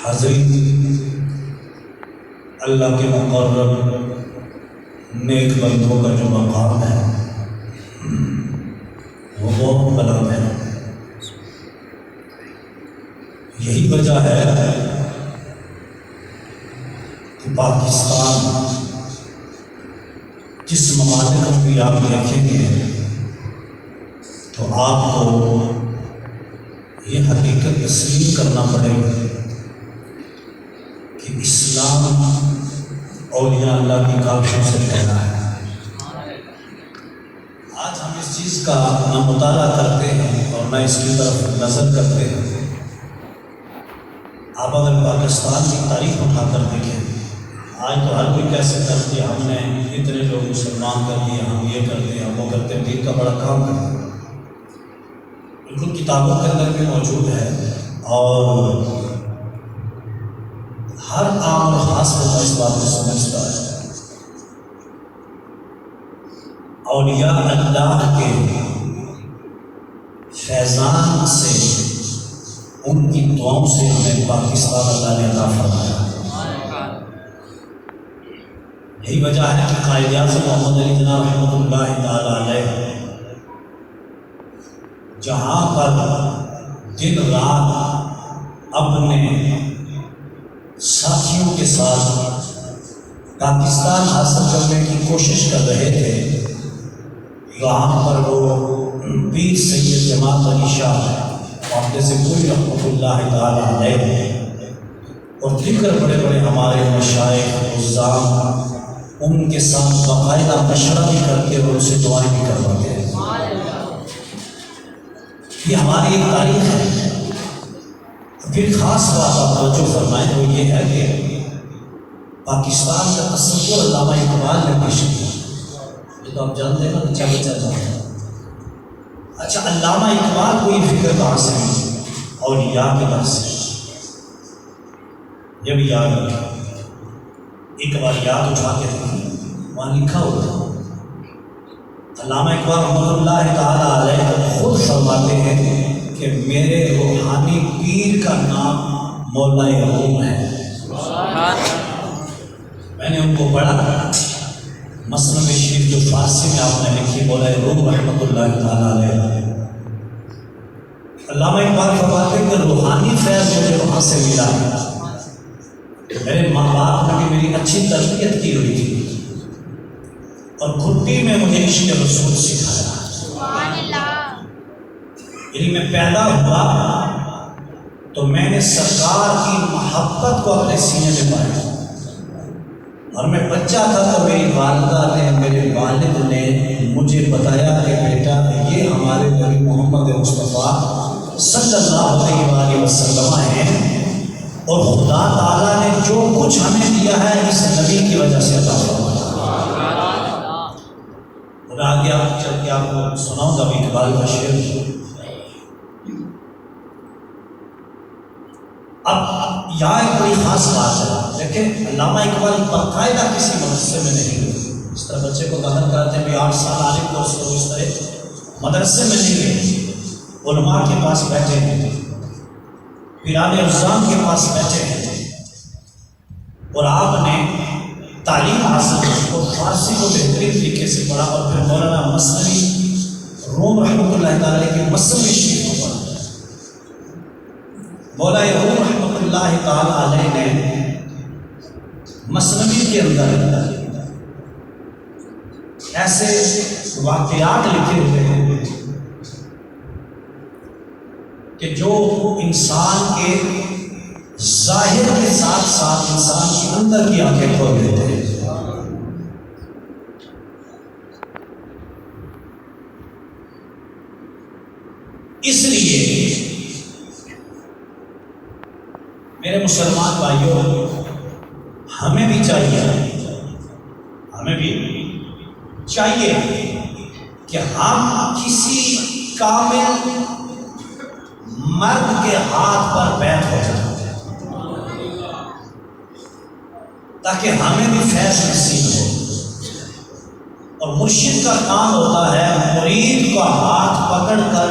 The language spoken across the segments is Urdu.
حضرت اللہ کے مقرب نیک بندوں کا جو مقام ہے وہ بہت بلند ہے۔ یہی وجہ ہے کہ پاکستان جس ممالک میں بھی آپ دیکھیں گے تو آپ کو یہ حقیقت تسلیم کرنا پڑے گا کہ اسلام اولیاء اللہ کی کاوشوں سے پھیلا ہے۔ آج ہم اس چیز کا نہ مطالعہ کرتے ہیں اور نہ اس کی طرف نظر کرتے ہیں۔ آپ اگر پاکستان کی تاریخ اٹھا کر دیکھیں، آج تو ہر کوئی کہہ سکتا ہے کہ ہم نے اتنے لوگ مسلمان کر دیے، ہم یہ کرتے ہیں، ہم وہ کرتے ہیں، دین کا بڑا کام کرتے ہیں۔ بالکل کتابوں کے اندر بھی موجود ہے اور ہر عام اور خاص بندہ اس بات کو سمجھتا ہے۔ اولیاء اللہ کے فیضان سے، ان کی دعاؤں سے ہمیں پاکستان اللہ نے عطا فرمایا۔ یہی وجہ ہے کہ قائد اعظم محمد علی جناح رحمۃ اللہ تعالی علیہ جہاں پر دن رات اپنے ساتھیوں کے ساتھ پاکستان حاصل کرنے کی کوشش کر رہے تھے، وہاں پر وہ پیر سید جماعت علی شاہ وہاں سے کوئی رحمۃ اللہ تعالی علیہ اور دیگر بڑے بڑے ہمارے مشائخ عظام ان کے ساتھ باقاعدہ مشورہ بھی کرتے اور ان سے دعائیں بھی کرواتے ہیں۔ یہ ہماری ایک تاریخ ہے۔ پھر خاص بات آپ توجہ فرمائیں وہ یہ ہے کہ پاکستان کا تصور علامہ اقبال نے پیش کیا۔ یہ تو آپ جانتے ہیں نا، بچہ جانتا ہے۔ اچھا، علامہ اقبال کو یہ فکر کہاں سے ہوئی؟ اولیاء کی طرف سے۔ یہ بھی یاد رکھیں، ایک بار یاد اٹھا کے وہاں لکھا ہوا تھا۔ علامہ اقبال رحمۃ اللہ تعالی علیہ خود فرماتے ہیں کہ میرے روحانی پیر کا نام مولا روم ہے۔ میں نے ان کو پڑھا، مثنوی شریف جو فارسی میں آپ نے لکھی، مولا روم رحمۃ اللہ تعالی علیہ۔ علامہ اقبال فرماتے ہیں کہ روحانی فیض مجھے وہاں سے ملا۔ میرے ماں باپ نے بھی میری اچھی تربیت کی ہوئی تھی اور گھٹی میں مجھے عشق رسول سکھایا۔ یعنی میں پیدا ہوا تو میں نے سرکار کی محبت کو اپنے سینے میں پایا، اور میں بچہ تھا تو میری والدہ نے، میرے والد نے مجھے بتایا کہ بیٹا یہ ہمارے نبی محمد مصطفیٰ صلی اللہ علیہ وسلم ہیں، اور خدا تعالیٰ نے جو کچھ ہمیں دیا ہے اس نبی کی وجہ سے عطا فرمایا۔ اور آگے آپ چل کے آپ کو سناؤں گا بھی اقبال کا شعر۔ اب یہاں ایک بڑی خاص بات ہے، دیکھیں علامہ اقبال باقاعدہ کسی مدرسے میں نہیں گئے۔ اس طرح بچے کو داخل کراتے ہیں بھی 8 سال عالم کورس کرو، اس طرح مدرسے میں نہیں گئے، علماء کے پاس بیٹھے ہیں، پیران عظام کے پاس بیٹھے ہیں، اور آپ نے تعلیم حاصل کی اور فارسی کو بہترین طریقے سے پڑھا، اور پھر مولانا مثنوی روم رحمۃ اللہ تعالی کے مثنوی شریف کو پڑھا۔ مولانا روم رحمۃ اللہ تعالی علیہ نے مثنوی کے اندر ایسے واقعات لکھے ہوئے ہیں کہ جو انسان کے ظاہر کے ساتھ ساتھ انسان کے اندر کی آنکھیں کھول دیتے ہیں۔ اس لیے میرے مسلمان بھائیوں، ہمیں بھی چاہیے کہ ہم کسی کامل مرد کے ہاتھ پر بیٹھ ہو جائیں تاکہ ہمیں بھی فیض نصیب ہو۔ اور مرشد کا کام ہوتا ہے مرید کا ہاتھ پکڑ کر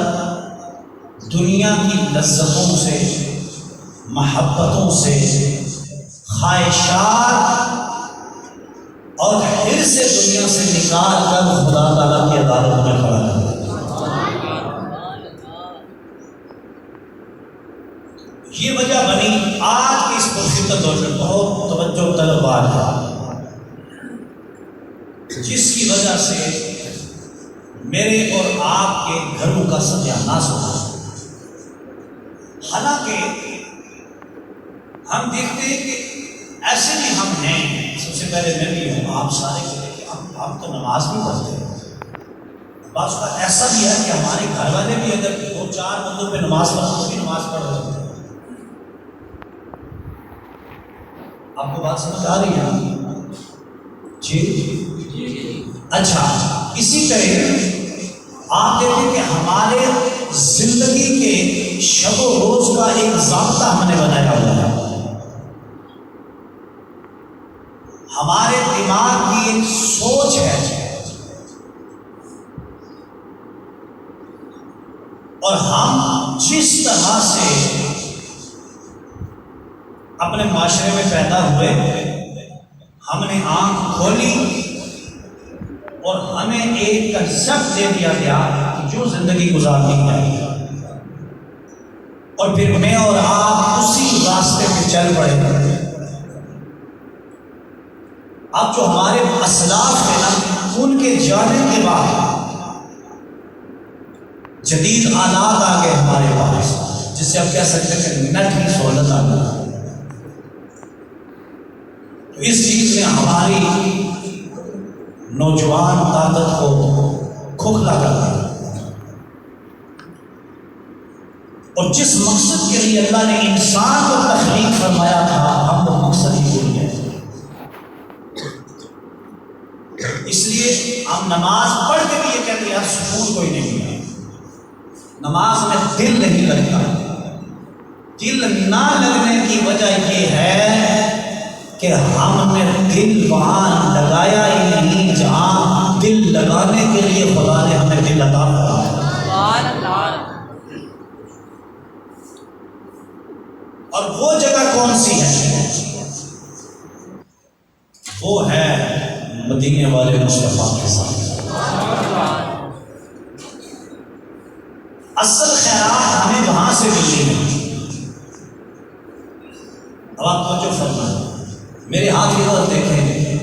دنیا کی لذتوں سے محبتوں سے، خواہشات اور حرص سے دنیا سے نکال کر خدا تعالیٰ کی عدالت میں کھڑا کر دیا۔ یہ وجہ بنی آج کی اس پرفتن دور میں بہت توجہ طلب بات ہے، جس کی وجہ سے میرے اور آپ کے گھروں کا ستیہ ناش ہوتا ہے۔ حالانکہ ہم دیکھتے ہیں کہ ایسے بھی ہم ہیں، سب سے پہلے میں بھی ہوں، آپ سارے کہتے ہیں کہ ہم تو نماز بھی پڑھتے ہیں۔ بعض کا ایسا بھی ہے کہ ہمارے گھر والے بھی اگر 2-4 بندوں پہ نماز پڑھتے بھی نماز پڑھ رہے ہوتے ہیں۔ آپ کو بات سمجھ آ رہی ہے؟ جی اچھا، اسی طرح آپ دیکھیں کہ ہمارے زندگی کے شب و روز کا ایک ضابطہ ہم نے بنایا ہوا ہے، ہمارے دماغ کی ایک سوچ ہے، اور ہم جس طرح سے اپنے معاشرے میں پیدا ہوئے، ہم نے آنکھ کھولی اور ہمیں ایک کنسپٹ دے دیا گیا کہ جو زندگی گزارنی ہے، اور پھر میں اور آپ اسی راستے پہ چل پڑے۔ اب جو ہمارے اسلاف ہیں نا، ان کے جانے کے بعد جدید آلات آ گئے ہمارے پاس، جس سے ہم کہہ سکتے ہیں کہ نیٹ کی سہولت آ گئی۔ تو اس چیز نے ہماری نوجوان طاقت کو کھوکھلا کر دیا، اور جس مقصد کے لیے اللہ نے انسان کو تخلیق فرمایا تھا، ہم وہ مقصد ہی بھول گئے۔ اس لیے ہم نماز پڑھ کے بھی یہ کہتے ہیں یار سکون کوئی نہیں ملا، نماز میں دل نہیں لگتا۔ دل نہ لگنے کی وجہ یہ ہے کہ ہم نے دل وہاں لگایا ہی نہیں جہاں دل لگانے کے لیے خدا نے ہمیں دل عطا فرمایا۔ اور وہ جگہ کون سی ہے؟ وہ ہے مدینے والے مصطفیٰ کے ساتھ۔ اصل خیرات ہمیں وہاں سے ملنی ہے۔ اب آپ توجہ فرمائیں، میرے ہاتھ کی طرف دیکھیں،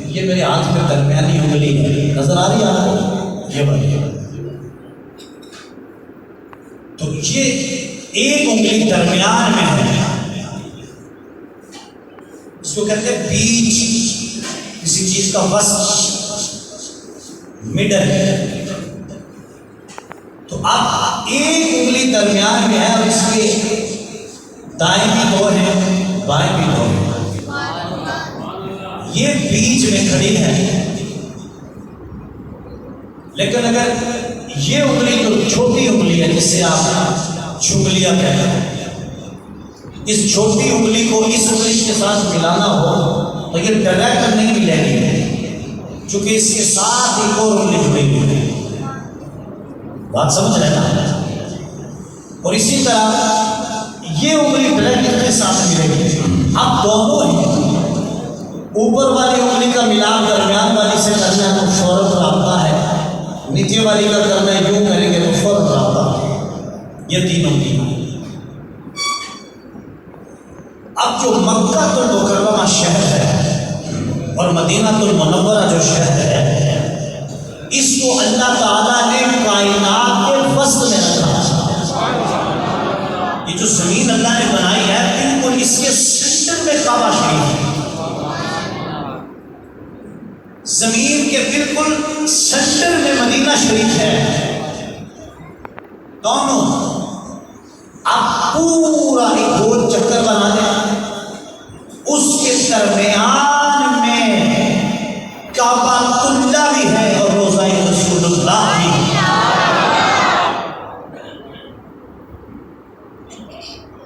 یہ میرے ہاتھ میں درمیانی انگلی ہے، نظر آ رہی ہے آپ کو؟ یہ بڑی ہے، تو یہ ایک انگلی درمیان میں ہے، اس کو کہتے ہیں بیچ، کسی چیز کا وسط، مڈل ہے۔ تو اب ایک انگلی درمیان میں ہے، اور اس کے دائیں بھی 2 ہیں، بائیں بھی 2 ہیں، یہ بیچ میں کھڑی ہے۔ لیکن اگر یہ انگلی جو چھوٹی انگلی ہے، جس سے آپ چنگلیاں کہتے ہیں، اس چھوٹی انگلی کو اس انگلی کے ساتھ ملانا ہو تو یہ ڈائریکٹ نہیں ملے گی، چونکہ اس کے ساتھ ایک اور انگلی جڑی ہوئی ہے۔ بات سمجھ رہے نا؟ اور اسی طرح یہ انگلی ڈائریکٹ کے ساتھ ملے گی۔ اب دونوں ہی اوپر والی انگلی کا ملاپ درمیان والی سے کرنا ہے تو فوراً رابطہ ہے، نیچے والی کا کرنا ہے یوں کریں گے تو فوراً رابطہ ہے۔ یہ تینوں کی اب جو مکہ المکرمہ شہر ہے اور مدینہ المنورہ جو شہر ہے، اس کو اللہ تعالیٰ نے کائنات کے وسط میں رکھا۔ یہ جو زمین اللہ نے بنائی ہے بالکل اس کے سینٹر میں کعبہ شریف ہے، زمین کے بالکل سینٹر میں مدینہ شریف ہے۔ دونوں اب پورا ایک گول چکر بنا دیں، اس کے درمیان میں کعبہ اللہ بھی ہے اور روضہ رسول اللہ بھی ہے۔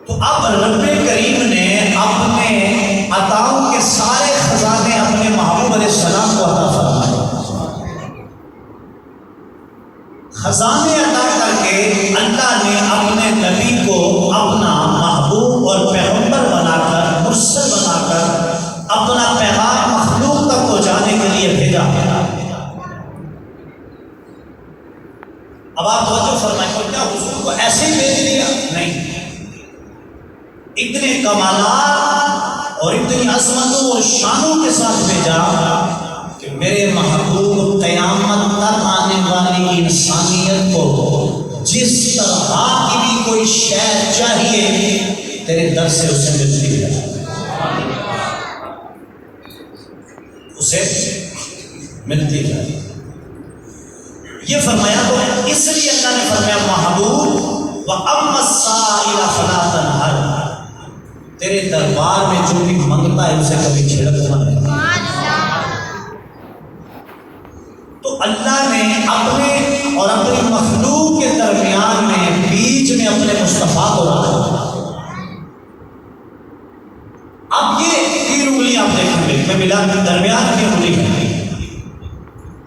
تو اب رب کریم نے اپنے عطاؤں کے سارے خزانے اپنے محبوب علیہ السلام کو عطا فرمائے۔ خزانے عطا کر کے اللہ نے اپنے نبی کو اپنا محبوب اور پیغمبر اب آپ توجہ فرمائیں کہ کیا حضور کو ایسے ہی بھیج دیا؟ نہیں، اتنے کمالات اور اتنی عظمتوں اور شانوں کے ساتھ بھیجا کہ میرے محبوب قیامت تک آنے والی انسانیت کو جس طرح کی بھی کوئی شے چاہیے تیرے در سے اسے ملتی ہے، اسے ملتی ہے۔ یہ فرمایا تو اس لیے اللہ نے فرمایا محبوب وَأَمَّا السَّائِلَ فَلَا تَنْهَرْ، تیرے دربار میں جو بھی منگتا ہے اسے کبھی چھڑکنا نہیں۔ تو اللہ نے اپنے اور اپنی مخلوق کے درمیان میں بیچ میں اپنے مصطفیٰ کو رکھا۔ اب یہ تین انگلیاں آپ دیکھیں گے، میں ملا درمیان کی انگلی ہے،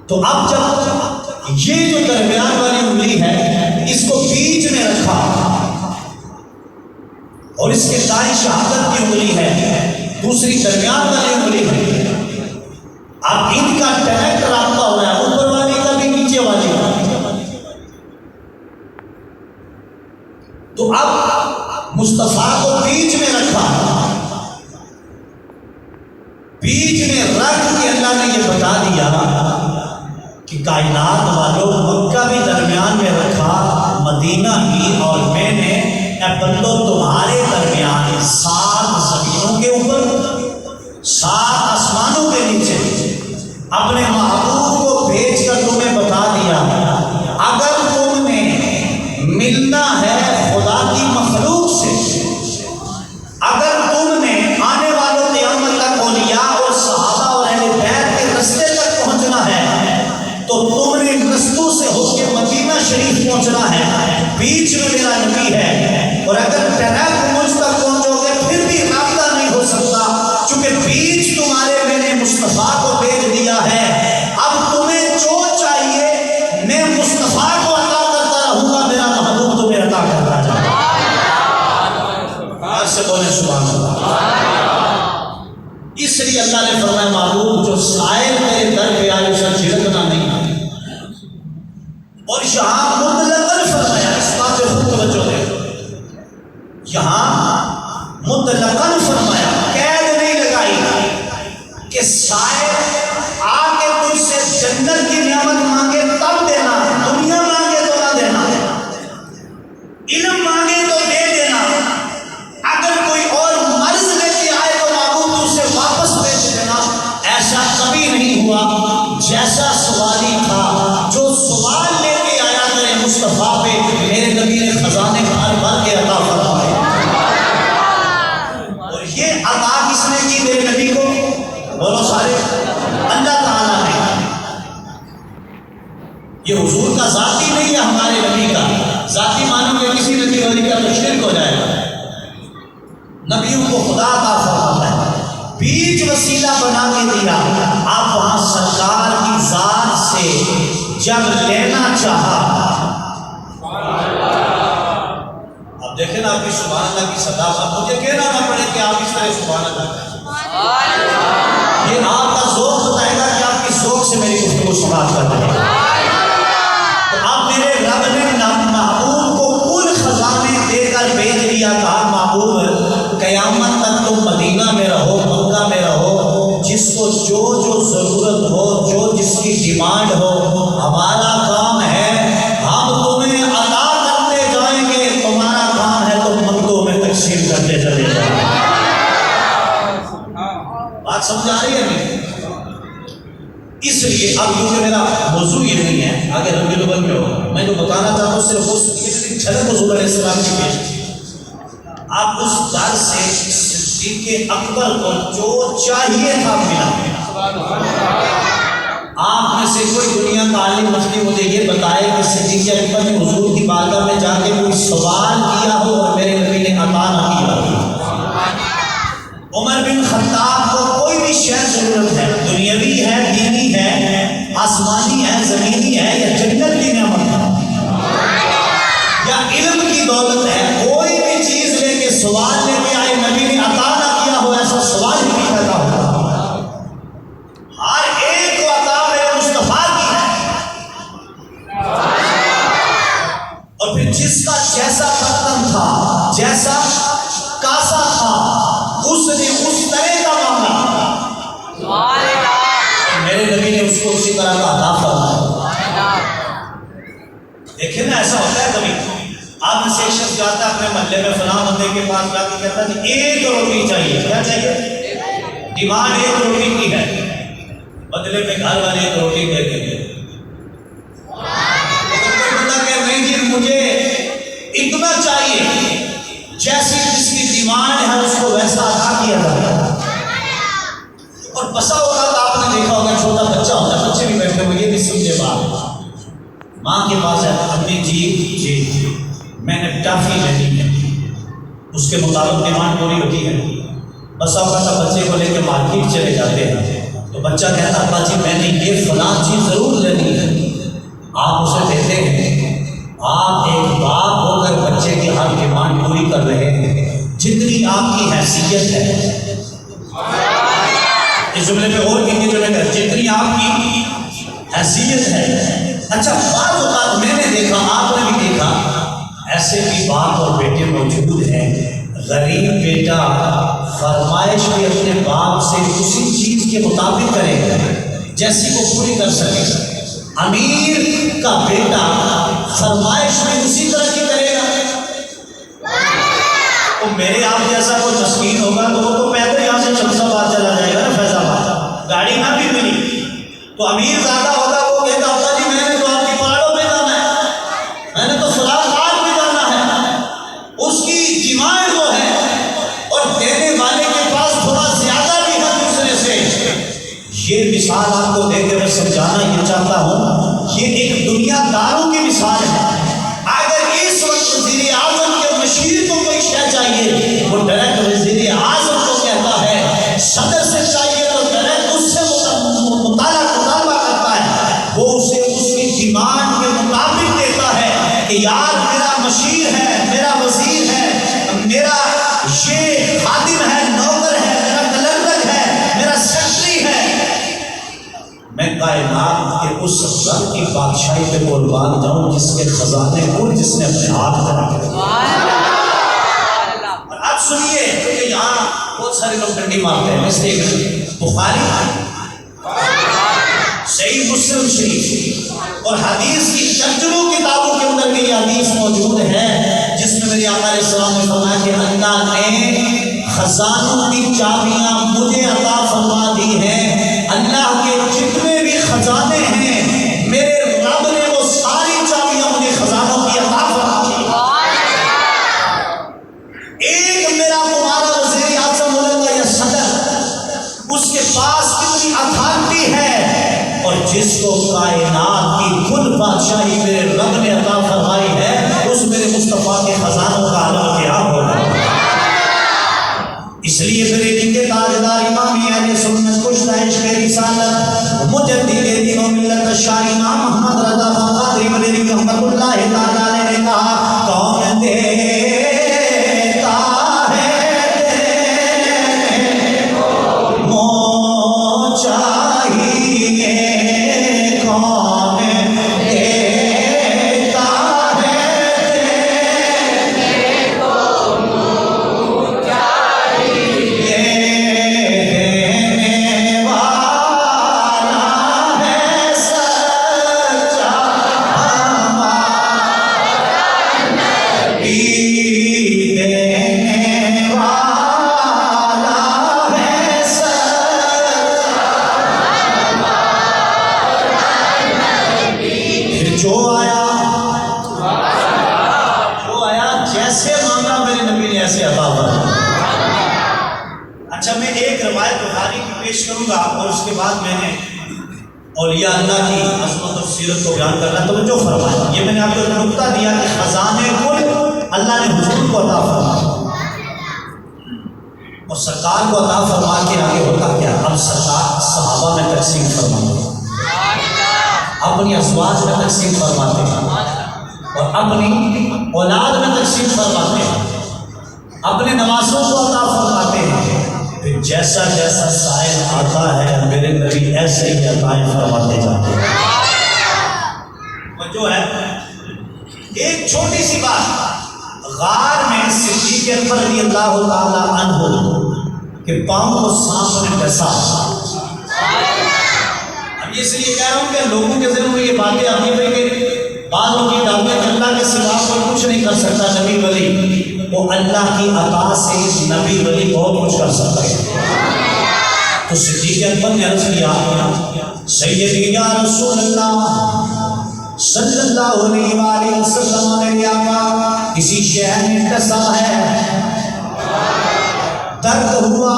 تو اب جب یہ جو درمیان والی انگلی ہے اس کو بیچ میں رکھا اور اس کے دائیں شہادت کی انگلی ہے، دوسری درمیان والی انگلی ہے، اب ان کا ڈائریکٹ رابطہ ہو رہا ہے، اوپر والی کا بھی نیچے والی کا۔ تو اب مصطفیٰ کو بیچ میں رکھا، بیچ میں رکھ کے اللہ نے یہ بتا دیا کہ کائنات والوں مکہ بھی درمیان میں رکھا، مدینہ بھی، اور میں نے اے بندو تمہارے درمیان 7 زمینوں کے اوپر 7 آسمانوں کے نیچے اپنے محبوب کو بھیج کر تمہیں بتا دیا اگر تم نے ملنا ہے خدا کی مخلوق سے، اگر تم نے آنے والوں قیامت تک اولیاء اور صحابہ اور اہل بیت کے رستے تک پہنچنا ہے تو تم نے رستوں سے ہو کے مدینہ شریف پہنچنا ہے، بیچ میں میرا نبی ہے، اور اگر ڈائریکٹ مجھ تک پہنچو گے پھر بھی رابطہ نہیں ہو سکتا، چونکہ بیچ تمہارے میں نے مصطفیٰ کو بھیج دیا ہے۔ اب تمہیں جو چاہیے میں مصطفیٰ کو عطا کرتا رہوں گا، میرا محبوب تمہیں عطا کرتا جائے گا۔ آج سے بولیں سبحان اللہ۔ اس لیے اللہ نے فرمایا محبوب جو سائل تیرے در پہ آئے اسے جھڑکنا نہیں آئے، اور یہاں مطلقاً فرمایا، اس بات پہ خوب توجہ دے، یہاں مطلقاً فرمایا، قید نہیں لگائی کہ سائل آ کے تجھ سے جنت کی نعمت مانگے تب دینا، دنیا مانگے تو نہ دینا، علم مانگے تو دے دینا، اگر کوئی اور مرض لے کے آئے تو محبوب اسے واپس بھیج دینا۔ ایسا کبھی نہیں ہوا، جیسا سوالی تھا، جو سوال لے کے آیا میرے مصطفیٰ پہ میرے نبی نے خزانے بھر بھر کے عطا فرمائے۔ اور یہ عطا کس نے کی میرے نبی کو؟ بولو سارے، اللہ تعالیٰ نے۔ یہ حضور کا ذاتی نہیں ہے، ہمارے نبی کا ذاتی مانو گے کسی نبی ولی کا تو شرک ہو جائے گا۔ نبیوں کو خدا عطا فرماتا ہے، بیچ وسیلہ بنا کے دیا، آپ وہاں سرکار کی ذات سے جب لینا چاہا، اب دیکھیں نا آپ کی سبحان اللہ کی صداقت، مجھے کہنا نہ پڑے کہ آپ اس طرح سبحان اللہ کریں، یہ آپ کا ذوق بتائے گا کہ آپ کی ذوق سے میری گفتگو سماعت کر رہے ہیں۔ تو اب میرے رب نے محبوب کو کل خزانے دے کر بھیج دیا، کہا محبوب قیامت تک تم مدینہ میں رہو، مکہ میں رہو، جس کو جو جو ضرورت ہو، جو جس کی ڈیمانڈ ہو، ہمارا کام ہے ہم تمہیں عطا کرتے جائیں گے، تمہارا کام ہے تم منگتوں میں تقسیم کرتے چلے جائیں گے۔ بات سمجھ آ رہی ہے نہیں؟ اس لیے اب کیونکہ میرا موضوع یہ نہیں ہے، آگے ربیع الاول میں ہوگا، میں جو بتانا چاہتا ہوں صرف اس جھلک حضور علیہ السلام کی پیش کی۔ آپ اس در سے صدیق اکبر کو جو چاہیے تھا ملا۔ آپ میں سے کوئی دنیا کا عالم مفتی مجھے یہ بتائے کہ صدیق اکبر نے حضور کی بارگاہ میں جا کے کوئی سوال کیا ہو اور میرے نبی نے عطا نہ کیا ہو۔ عمر بن خطاب کو کوئی بھی شے ضرورت ہے، دنیاوی ہے، دینی ہے، آسمانی ہے، زمینی ہے، یا جنت کی نعمت ہے، یا علم کی دولت ہے، کوئی بھی چیز لے کے سوال لے کے آئے، نبی نے عطا نہ کیا ہو ایسا سوال ہی نہیں پیدا ہوتا۔ ہر ایک کو عطا میرے مصطفیٰ کی ہے۔ نے اس طرح کا مانگا میرے نبی نے اس کو اسی طرح کا عطا فرمایا۔ دیکھیں نا ایسا ہوتا ہے کبھی آپ میں سے ایک شخص جاتا ہے اپنے محلے میں فلاں بندے کے پاس جا کے کہتا ہے کہ 1 روٹی چاہیے، کیا چاہیے؟ ڈیمانڈ 1 روٹی کی ہے، بدلے میں گھر والے 1 روٹی دے دیں گے۔ نہیں جی مجھے اتنا چاہیے، جیسی جس کی ڈیمانڈ ہے اس کو ویسا ادا کیا جاتا ہے۔ اور بسا اوقات آپ نے دیکھا ہوگا چھوٹا بچہ ہوتا ہے، بچے بھی بیٹھے ہوئے، یہ بھی سمجھے بات، ماں کے پاس ہے اپنی جی میں نے ٹافی لینی ہے، اس کے مطابق ڈیمانڈ پوری ہوتی ہے۔ بسا اوقات بچے کو لے کے مارکیٹ چلے جاتے ہیں تو بچہ کہتا ابا جی میں نے یہ فلاں چیز ضرور لینی ہے، آپ اسے دیتے ہیں۔ آپ ایک باپ ہو کر بچے کی ہر ڈیمانڈ پوری کر رہے ہیں، جتنی آپ کی حیثیت ہے، اس جملے پہ غور کیجیے جو میں کہا، جتنی آپ کی حیثیت ہے۔ اچھا بعض اوقات میں نے دیکھا، آپ نے بھی دیکھا، ایسے بھی باپ اور بیٹے موجود ہیں، غریب بیٹا فرمائش بھی اپنے باپ سے اسی چیز کے مطابق کرے گا جیسی وہ پوری کر سکے، امیر کا بیٹا فرمائش بھی اسی طرح کی کرے گا۔ تو میرے آپ جیسا کوئی مسکین ہوگا تو وہ تو پیدل یہاں سے شمس آباد چلا جائے گا نا، فیض آباد، گاڑی نہ بھی ملی تو امیر زیادہ ہوگا، وہ کہتا ابا جی میں نے تو آپ کی پہاڑوں پہ جانا ہے، میں نے تو فلاں غار پہ جانا ہے، اس کی ڈیمانڈ وہ ہے، اور دینے والے کے پاس تھوڑا زیادہ بھی ہے دوسرے سے۔ یہ مثال آپ کو دے کے میں سمجھانا یہ چاہتا ہوں، یہ ایک دنیا داروں کی مثال ہے۔ اگر اس وقت وزیر اعظم کے مشیر کو کوئی شے چاہیے، وہ ڈائریکٹ وزیر اعظم کو کہتا ہے، صدر سے چاہیے تو ڈائریکٹ اس سے مطالبہ کرتا ہے، وہ اسے اس کی ڈیمانڈ کے مطابق دیتا ہے کہ یار میرا مشیر ہے، میرا وزیر ہے، میرا یہ خادم ہے، نوکر ہے، میرا کلرک ہے، میرا سیکرٹری ہے، میں کائنات کے اس رب کی بادشاہی پہ قربان جاؤں جس کے خزانے کو جس نے اپنے ہاتھ میں رکھے۔ اور اب سنیے، کیونکہ یہاں بہت سارے لوگ ڈنڈی مارتے ہیں، میں دیکھ رہا ہوں بخاری، صحیح مسلم شریف اور حدیث کی ترجموں کتابوں کے اندر بھی یہ حدیث موجود ہے، جس میں میری آقا علیہ السلام نے فرمایا کہ اللہ نے خزانوں کی چابیاں مجھے عطا فرما دی ہیں، اللہ کے جتنے بھی خزانے ہیں میرے رب نے وہ ساری چابیاں مجھے خزانوں کی عطا فرما دی۔ ایک میرا تمہارا وزیر اعظم ہوگا یا صدر، اس کے پاس کتنی اتھارٹی ہے، اور جس کو کائنات کی کل بادشاہی میرے رب نے عطا فرمائی ہے، اس میرے مصطفیٰ کے خزانوں کا عالم کیا ہوگا۔ اس لیے میرے دین کے تاجدار امام اہل سنت کشتہ عشق رسالت مجدد دین و ملت شاہ امام محمد رضا قادری مدنی رحمۃ اللہ تعالی علیہ نے کہا، کون دیتا ہے مو چاہیے، کون دیتا ہے اور اس کے بعد میں نے اولیاء اللہ کی عظمت اور سیرت کو بیان کرنا تو جو فرمایا، یہ میں نے آپ کو ایک نقطہ دیا کہ خزانے کل اللہ نے حضور کو عطا فرمایا، اور سرکار کو عطا فرما کے آگے ہوتا کیا، اب سرکار صحابہ میں تقسیم فرماتے ہیں، اپنی ازواج میں تقسیم فرماتے ہیں، اور اپنی اولاد میں تقسیم فرماتے ہیں، اپنے نوازوں کو عطا فرماتے ہیں، پھر جیسا جیسا سائل آتا ہے میرے نبی ایسے ہی عطائیں فرماتے جاتے ہیں۔ جو ہے ایک چھوٹی سی بات، غار میں صدیق اکبر رضی اللہ تعالی عنہ کہ پاؤں کو سانپ نے ڈسا. اب اس لیے کہہ رہا ہوں کہ لوگوں کے ذہن میں یہ باتیں آتی ہیں کہ بعض لوگ یہ ڈالتے ہیں کہ اللہ کے سوا کوئی کچھ نہیں کر سکتا. نبی ولی وہ اللہ کی عطا سے نبی ولی بہت کچھ کر سکتا ہے. تو صدیق اکبر نے عرض کیا سیدی یا رسول اللہ صلی اللہ علیہ وآلہ وسلم نے کہا کسی شہر میں ڈسا ہے, درد ہوا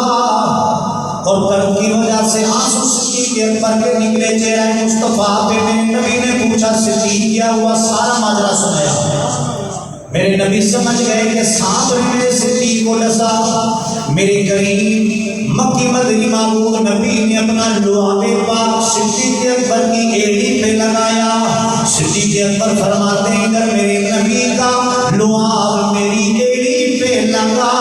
اور درد کی وجہ سے آنسو صدیق اکبر کے نکلے چہرہ مصطفیٰ پہ. میرے نبی نے پوچھا صدیق کیا ہوا, سارا ماجرا سنایا. میرے نبی سمجھ گئے کہ سانپ نے میرے صدیق کو ڈسا. میرے کریم مکی مدنی معبود نبی نے اپنا لعاب پاک صدیق اکبر کی ایڑی پہ لگایا. صدیق اکبر فرماتے ہیں اگر میرے نبی کا لعاب میری ایڑی پہ لگا,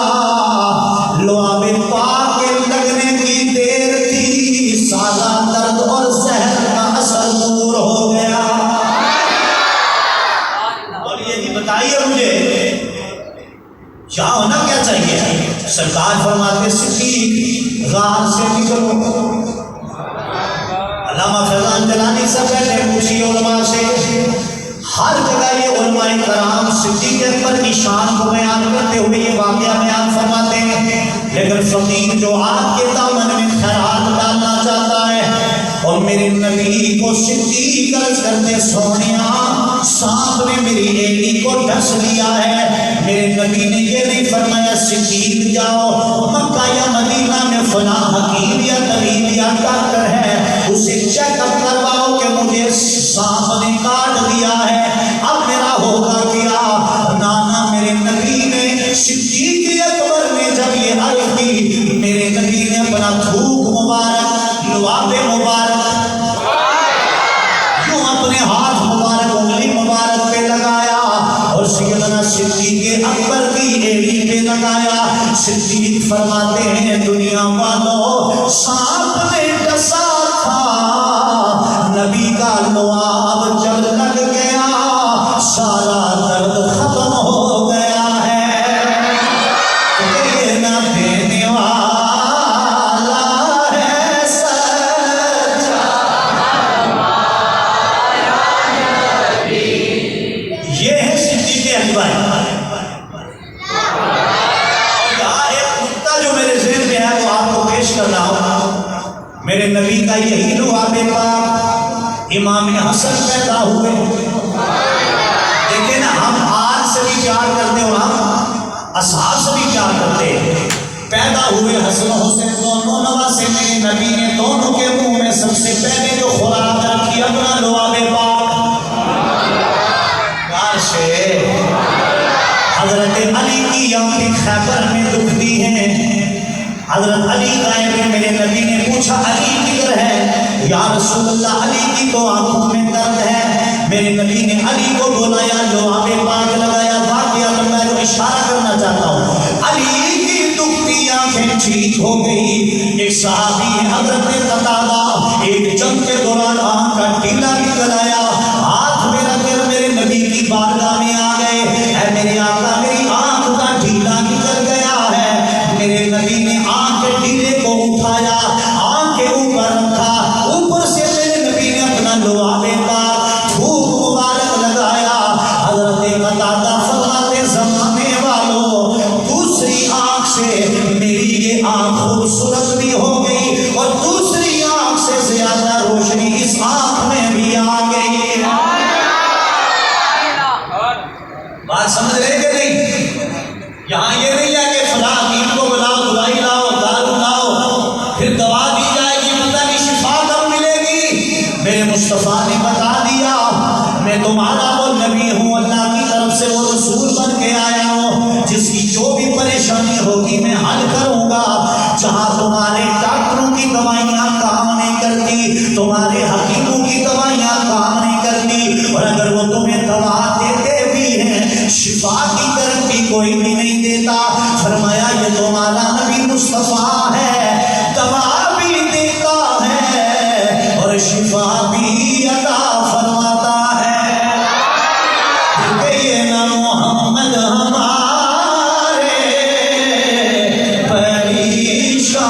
لعاب پاک کے لگنے کی دیر تھی, سارا درد اور زہر کا اثر دور ہو گیا. اور یہ بھی بتائیے مجھے یہاں ہونا کیا چاہیے؟ سرکار فرماتے صدیق غار سے نکلو. علامہ فیضان جلانی سے پہلے پوچھی علماء سے, ہر جگہ یہ علماء کرام صدیق اکبر کی شان کو بیان کرتے ہوئے یہ واقعہ بیان فرماتے ہیں. لیکن فقیر جو آپ کے دامن میں خیرات ڈالنا چاہتا ہے اور میرے نبی کو صدیق عرض کرتے سونیا سانپ نے میری ایڑی کو ڈس لیا ہے. میرے نبی نے یہ نہیں فرمایا صدیق جاؤ مکہ یا مدینہ میں فلاں حکیم یا طبیب یا ڈاکٹر ہے اسے چیک اپ کرواؤ کہ مجھے سانپ نے کاٹ دیا ہے, اب میرا ہوگا کیا. نانا میرے نبی نے صدیق اکبر نے جب یہ عرض کی, میرے نبی نے اپنا تھوک مبارک لعاب مبارک یوں اپنے ہاتھ مبارک انگلی مبارک پہ لگایا اور سیدنا صدیق اکبر کی ایڑی پہ لگایا. صدیق فرماتے ہیں دنیا والوں سانپ نے ڈسا تھا, نبی کا لعاب جب لگ گیا سارا درد ختم ہو گیا ہے. دینا دینے والا ہے سچا یہ ہے صدیق اکبر. میرے نبی کا یہی لعاب پاک امام حسن پیدا ہوئے. دیکھیں نا ہم آج سے بھی پیار کرتے اور ہم اصحاب سے بھی پیار کرتے. پیدا ہوئے حسن و حسین دونوں نواسے, میرے نبی نے دونوں کے منہ میں سب سے پہلے جو خوراک رکھی اپنا لعاب پاک. پیار سے حضرت علی کی آنکھیں خیبر میں دکھتی ہیں. حضرت علی قائم میں میرے نبی نے پوچھا علی کدھر ہے؟ یا رسول اللہ علی کی تو آنکھوں میں درد ہے. میرے نبی نے علی کو بلایا لعاب پاک لگایا. واقعہ تو میں جو اشارہ کرنا چاہتا ہوں علی کی دکھتی آنکھیں ٹھیک ہو گئی. ایک صحابی حضرت قتادہ ایک جنگ کے دوران آنکھ کا ٹیلا نکل آیا, ہاتھ میں رکھ کر میرے نبی کی بارگاہ میں آ گئے. اے میرے آقا میری آنکھ کا ٹیلا نکل گیا ہے. میرے نبی نے آنکھ کے ٹیلے کو اٹھایا, آنکھ کے اوپر رکھا, اوپر سے میرے نبی نے اپنا لعاب پاک تھوک مبارک لگایا. حضرت قتادہ فرماتے زمانے والوں دوسری آنکھ سے میری یہ آنکھ خوبصورت بھی ہو گئی اور دوسری آنکھ سے زیادہ روشنی اس آنکھ میں بھی آ گئی. بات سمجھ رہے کہ نہیں؟ یہاں یہ نہیں ہے کہ فلاں حکیم کو بلاؤ, دوائی لاؤ, دارو لاؤ, پھر دوا دی جائے گی, پتہ نہیں شفا کب ملے گی. میرے مصطفیٰ نے بتا دیا میں تمہارا وہ نبی ہوں, اللہ کی طرف سے وہ رسول بن کے آیا ہوں, جس کی جو بھی پریشانی ہوگی میں حل کروں گا. جہاں تمہارے ڈاکٹروں کی دوائیاں کام نہیں کرتی, تمہارے حکیموں کی دوائیاں کام نہیں کرتی, اور اگر وہ تمہیں دوا دیتے بھی ہیں شفا کی گارنٹی کوئی بھی نہیں دیتا. فرمایا یہ تمہارا نبی مصطفیٰ ہے, دوا بھی دیتا ہے اور شفا بھی عطا فرماتا ہے. یہ نہ محمد ہمارے پریشان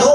2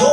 2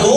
2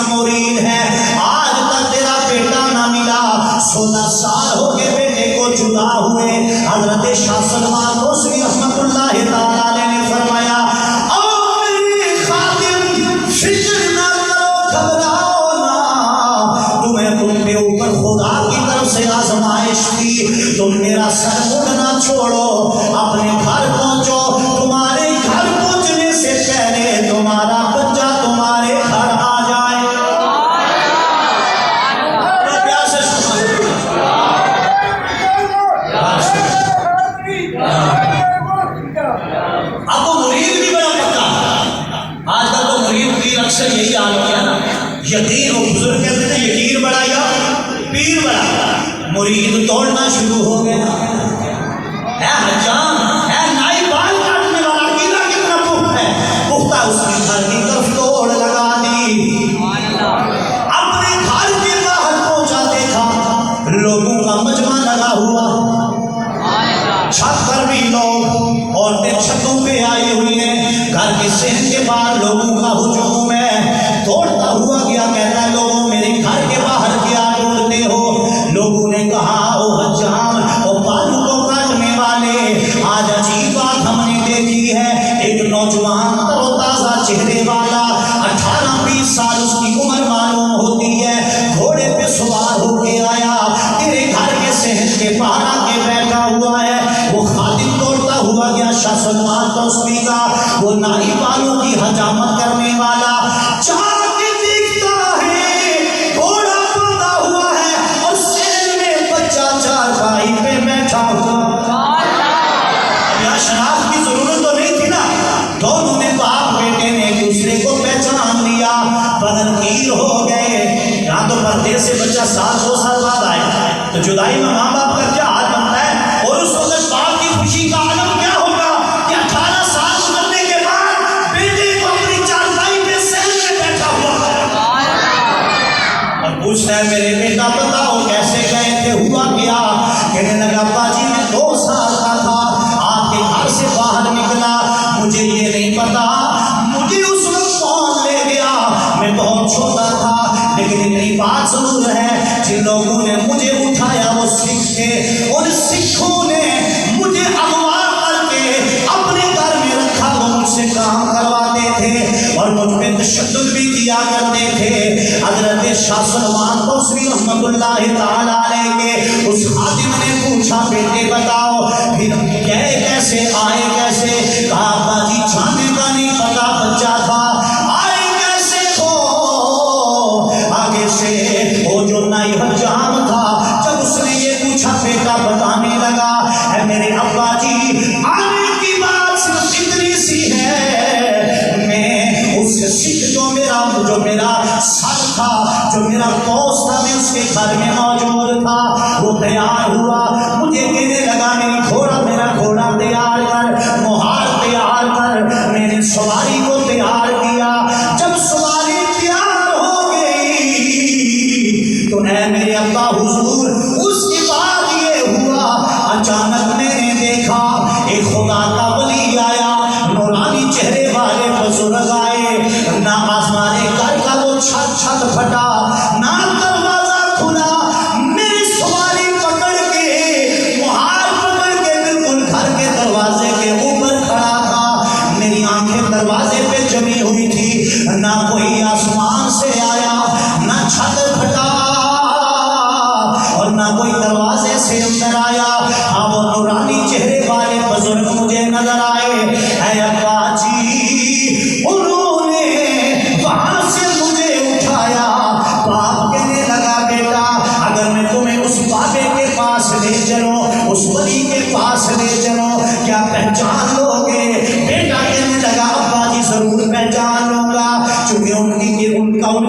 کا مرید ہے، آج تک تیرا بیٹا نہ ملا، 16 سال ہو گئے بیٹے کو جدا ہوئے۔ حضرت شاہ سلمان توسوی رحمۃ اللہ تعالی علیہ نے فرمایا او میرے خادم فکر نہ کرو، گھبراؤ نہ، تم پہ اوپر خدا کی طرف سے آزمائش تھی، تم میرا سر مڑنا چھوڑو، اپنے گھر پہنچو، تمہارے گھر پہنچنے سے پہلے تمہارا بچہ تمہارے گھر آ جائے۔ اب وہ مرید بھی بڑا پکا، آج کل تو مرید پیر اکثر یہی حال ہو گیا نا، یقین، وہ بزرگ کہتے تھے یقین بڑا یا پیر بڑا، مرید توڑنا شروع ہو گیا۔ اے حجام، اے نائی بال کاٹنے والا، عقیدہ کتنا پختہ ہے، پختہ اس کی گھر کی طرف توڑ لگا دی، اپنے گھر کے باہر پہنچا دیکھا لوگوں کا مجمع لگا ہوا، چھت پر بھی لوگ، عورتیں چھتوں پہ آئی ہوئی ہیں، گھر کے صحن کے باہر لوگوں کا ہجوم ہے، دوڑتا ہوا گیا، کہتا ہے لوگوں میرے گھر کے باہر کیا ڈھونڈتے ہو؟ لوگوں نے کہا او حجام، او بالوں کو کاٹنے والے، آج عجیب بات ہم نے دیکھی ہے، ایک نوجوان تر و تازہ چہرے والا، 18-20 سال اس کی عمر معلوم ہوتی ہے، گھوڑے پہ سوار ہو کے آیا، تیرے گھر کے صحن کے باہر آ کے بیٹھا ہوا ہے۔ وہ خادم دوڑتا ہوا گیا شاہ سلمان توسوی کا، وہ نائی والوں کی حجامت کرنے والا، چار کے دیکھتا ہے گھوڑا باندھا ہوا ہے اور صحن میں بچہ چارپائی پہ بیٹھا ہوا۔ شناخت کی ضرورت تو نہیں تھی نا، دونوں نے باپ بیٹے نے ایک دوسرے کو پہچان لیا، بدنگیر ہو گئے۔ یہاں تو پردے سے بچہ 1-2 سال بعد آئے تو جدائی میں ماں باپ کا کیا حال بنتا ہے، اور اس وقت باپ کی خوشی کا عالم کیا ہوگا کہ 18 سال گزرنے کے بعد بیٹے کو اپنی چارپائی پہ صحن میں بیٹھا ہوا اور پوچھتا ہے میرے بیٹا بتاؤ کیسے گئے تھے، ہوا کیا؟ کہنے لگا ابا جی میں 2 سال کا تھا، آپ کے گھر سے باہر نکلا، مجھے یہ نہیں پتا مجھے اس وقت کون لے گیا، میں بہت چھوٹا تھا، لیکن اتنی بات ضرور ہے جن لوگوں نے مجھے اٹھایا وہ سکھ تھے، ان سکھوں نے مجھے اغوا کر کے اپنے گھر میں رکھا، وہ مجھ سے کام کرواتے تھے اور مجھ پہ تشدد بھی کیا کرتے تھے۔ حضرت شاہ سلمان توسوی رحمۃ اللہ تعالی علیہ کے اس خادم نے پوچھا بیٹے بتاؤ پھر گئے کیسے، آئے کیسے؟ کہا ابا جی جانے کا نہیں پتا، بچہ تھا، آئے کیسے ہو؟ آگے سے وہ جو نائی حجام تھا جب اس نے یہ پوچھا بیٹا بتانے لگا اے میرے ابا جی آنے کی بات صرف اتنی سی ہے، میں اس سکھ جو میرا سر تھا، جو میرا دوست تھا، میں اس کے گھر میں موجود تھا، وہ تیار ہوا، مجھے کہنے لگا میرا گھوڑا تیار کر، مہار تیار کر، میں نے سواری کو تیار کیا، جب سواری تیار ہو گئی تو اے میرے ابا حضور اس کے بعد یہ ہوا، اچانک میں نے دیکھا ایک خدا کا ولی آیا، نورانی چہرے والے بزرگ آئے، نہ آسمانے گھر کا وہ چھت پھٹا، نہ دروازہ کھلا، میری سواری پکڑ کے مہار پکڑ کے بالکل گھر کے دروازے کے اوپر کھڑا تھا، میری آنکھیں دروازے پہ جمی ہوئی تھی، نہ کوئی آسمان سے آیا، نہ چھت پھٹا اور نہ کوئی دروازے سے اندر آیا، ہاں وہ نورانی چہرے والے بزرگ مجھے نظر آئے، اے ابا جی انہوں نے وہاں سے مجھے اٹھایا، باپ کہنے لگا بیٹا اگر میں تمہیں اس بابے کے پاس لے چلوں، اس ولی کے پاس لے چلوں کیا پہچان لو گے؟ بیٹا کہنے لگا ابا جی ضرور پہچان لوں گا، چونکہ ان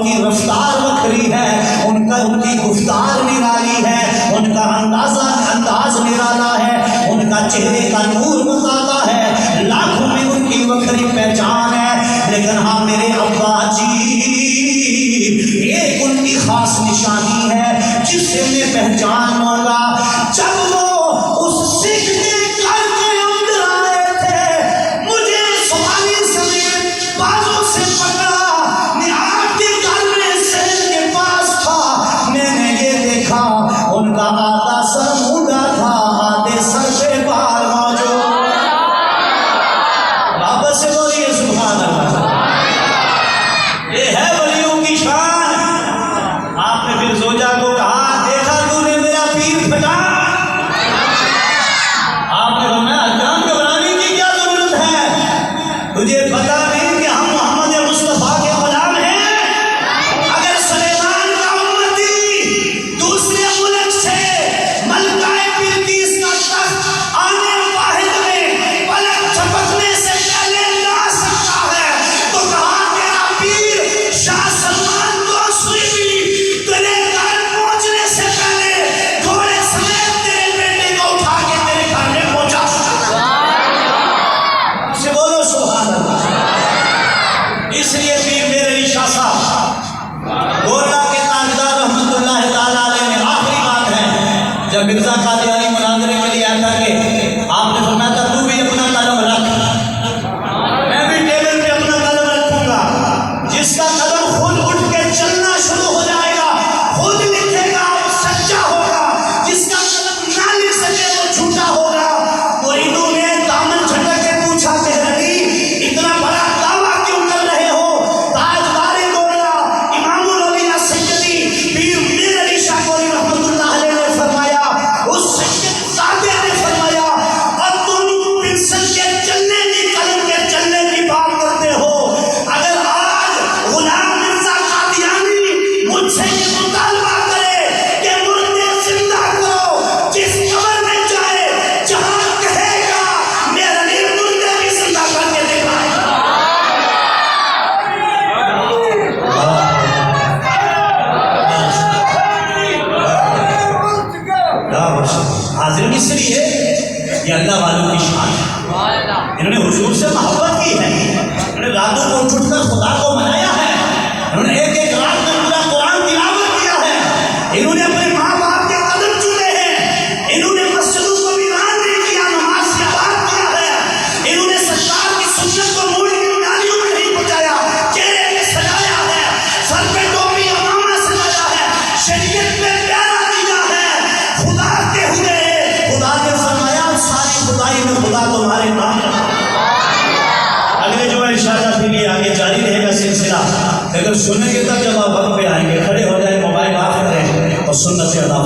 کی رفتار وکری ہے، ان کی گفتار نرالی ہے، ان کا انداز نرالا ہے، ان کا چہرے کا نور بتاتا ہے، لاکھوں میں ان کی وکری پہچان ہے، لیکن ہاں میرے ابا جی ایک ان کی خاص نشانی ہے جس سے میں پہچان لوں گا، جب وہ اس سکھ کے گھر کے اندر آئے تھے مجھے سواری سمیت بازوں سے پکڑا، نے آپ کے گھر میں انہوں نے حضور سے محبت کی ہے، انہوں نے راتوں کو اٹھ کر خدا کو منایا ہے، انہوں نے ایک ایک رات میں پورا قرآن تلاوت کیا ہے، انہوں نے اپنے ماں باپ کے قدم چومے ہیں، انہوں نے مسجدوں کو ویران نہیں کیا، نماز سے آباد کیا ہے، انہوں نے سرکار کی سنت کو موڑ کے نالیوں میں نہیں پہنچایا، چہرے میں سجایا ہے، سر پہ ٹوپی امامہ سجایا ہے، شریعت میں پیارا دیا ہے، خدا کے ہوئے خدا نے فرمایا ساری خدائی میں خدا تمہارے نام رکھا۔ اگلے جو ارشاد کے لیے آگے جاری رہے گا سلسلہ، اگر سنیں گے تب جب آپ وقت پہ آئیں گے، کھڑے ہو جائیں، موبائل آف کریں اور سنت سے ادا